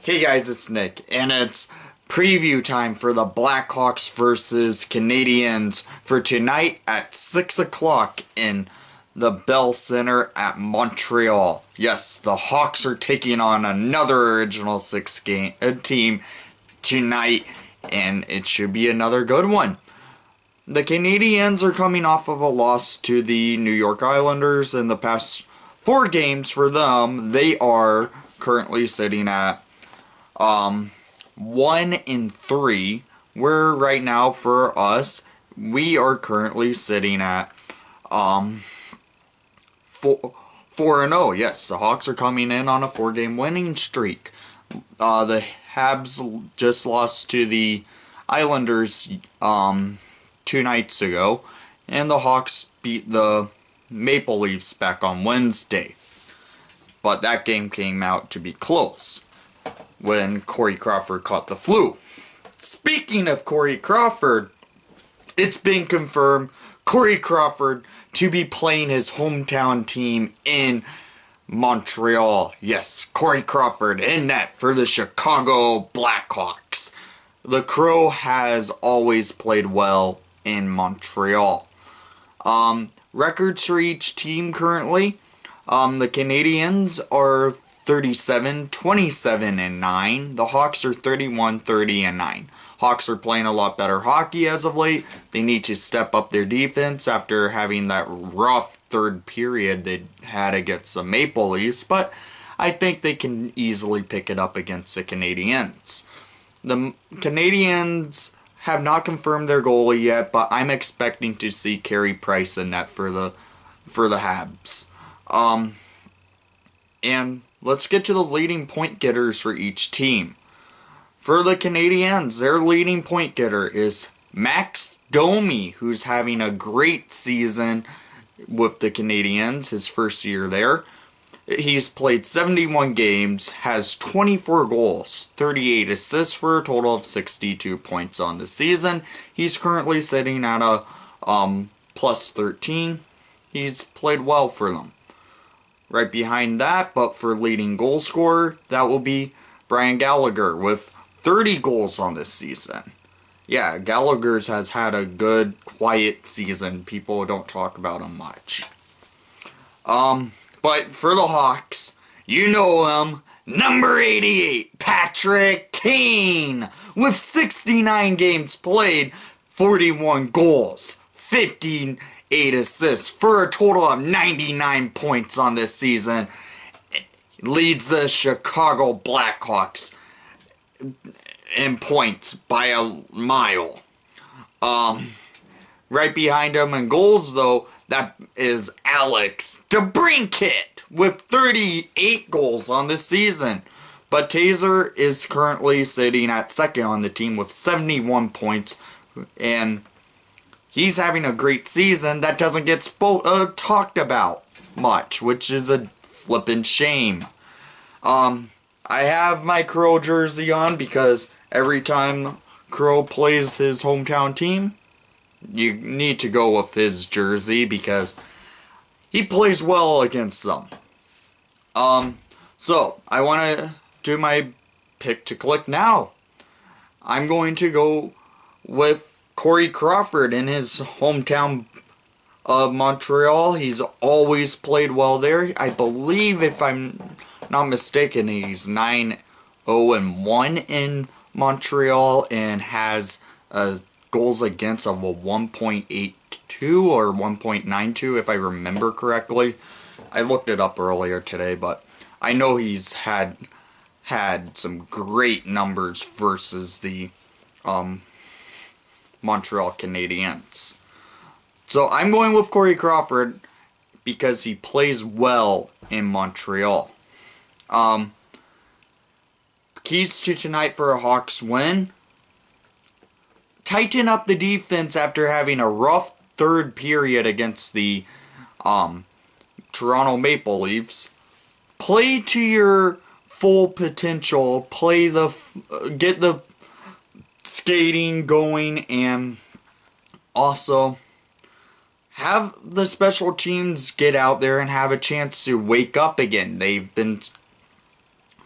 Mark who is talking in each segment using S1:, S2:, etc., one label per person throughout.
S1: Hey guys, it's Nick, and it's preview time for the Blackhawks versus Canadiens for tonight at 6 o'clock in the Bell Center at Montreal. Yes, the Hawks are taking on another Original Six team tonight, and it should be another good one. The Canadiens are coming off of a loss to the New York Islanders in the past 4 games. For them, they are currently sitting at 1-3, where right now for us, we are currently sitting at 4-0. Yes, the Hawks are coming in on a 4-game winning streak. The Habs just lost to the Islanders 2 nights ago, and the Hawks beat the Maple Leafs back on Wednesday. But that game came out to be close when Corey Crawford caught the flu. Speaking of Corey Crawford, it's been confirmed Corey Crawford to be playing his hometown team in Montreal. Yes, Corey Crawford in net for the Chicago Blackhawks. The Crow has always played well in Montreal. Records for each team currently. The Canadiens are 37-27-9. The Hawks are 31-30-9. Hawks are playing a lot better hockey as of late. They need to step up their defense after having that rough third period they had against the Maple Leafs, but I think they can easily pick it up against the Canadiens. The Canadiens have not confirmed their goalie yet, but I'm expecting to see Carey Price in net for the Habs. And let's get to the leading point getters for each team. For the Canadiens, their leading point getter is Max Domi, who's having a great season with the Canadiens, his first year there. He's played 71 games, has 24 goals, 38 assists for a total of 62 points on the season. He's currently sitting at a plus 13. He's played well for them. Right behind that, but for leading goal scorer, that will be Brian Gallagher with 30 goals on this season. Yeah, Gallagher's has had a good, quiet season. People don't talk about him much. But for the Hawks, you know him, number 88, Patrick Kane, with 69 games played, 41 goals, 58 assists, for a total of 99 points on this season. Leads the Chicago Blackhawks in points by a mile. Right behind him in goals, though, that is Alex DeBrincat with 38 goals on this season. But Taser is currently sitting at second on the team with 71 points, and he's having a great season that doesn't get talked about much, which is a flippin' shame. I have my Crow jersey on because every time Crow plays his hometown team, you need to go with his jersey because he plays well against them. So I want to do my pick to click now. I'm going to go with Corey Crawford in his hometown of Montreal. He's always played well there. I believe, if I'm not mistaken, he's 9-0-1 in Montreal and has a goals against of a 1.82 or 1.92, if I remember correctly. I looked it up earlier today, but I know he's had some great numbers versus the Montreal Canadiens. So I'm going with Corey Crawford because he plays well in Montreal. Keys to tonight for a Hawks win: tighten up the defense after having a rough third period against the Toronto Maple Leafs. Play to your full potential. Get the skating going, and also have the special teams get out there and have a chance to wake up again. They've been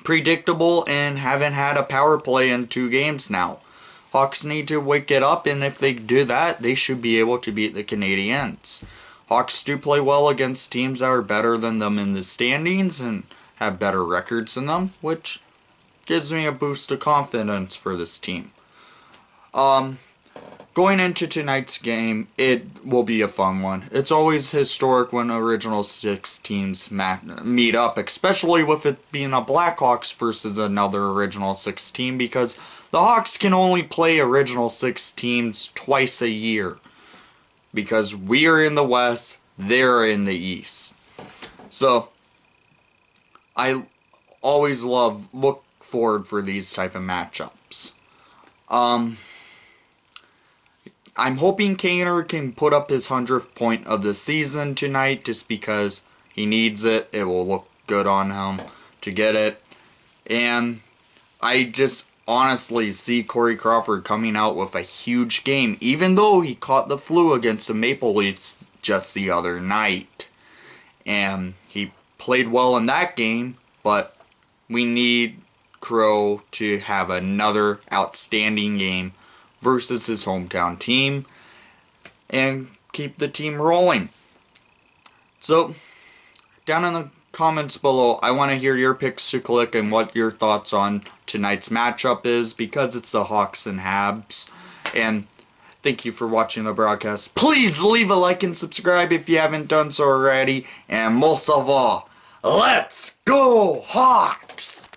S1: predictable and haven't had a power play in 2 games now. Hawks need to wake it up, and if they do that, they should be able to beat the Canadiens. Hawks do play well against teams that are better than them in the standings and have better records than them, which gives me a boost of confidence for this team. Going into tonight's game, it will be a fun one. It's always historic when original 6 teams meet up, especially with it being a Blackhawks versus another original 6 team, because the Hawks can only play original 6 teams twice a year, because we are in the West, they're in the East. So, I always look forward for these type of matchups. I'm hoping Kaner can put up his 100th point of the season tonight, just because he needs it. It will look good on him to get it. And I just honestly see Corey Crawford coming out with a huge game, even though he caught the flu against the Maple Leafs just the other night. And he played well in that game, but we need Crow to have another outstanding game versus his hometown team and keep the team rolling. So, down in the comments below, I want to hear your picks to click and what your thoughts on tonight's matchup is, because it's the Hawks and Habs. And thank you for watching the broadcast. Please leave a like and subscribe if you haven't done so already. And most of all, let's go Hawks!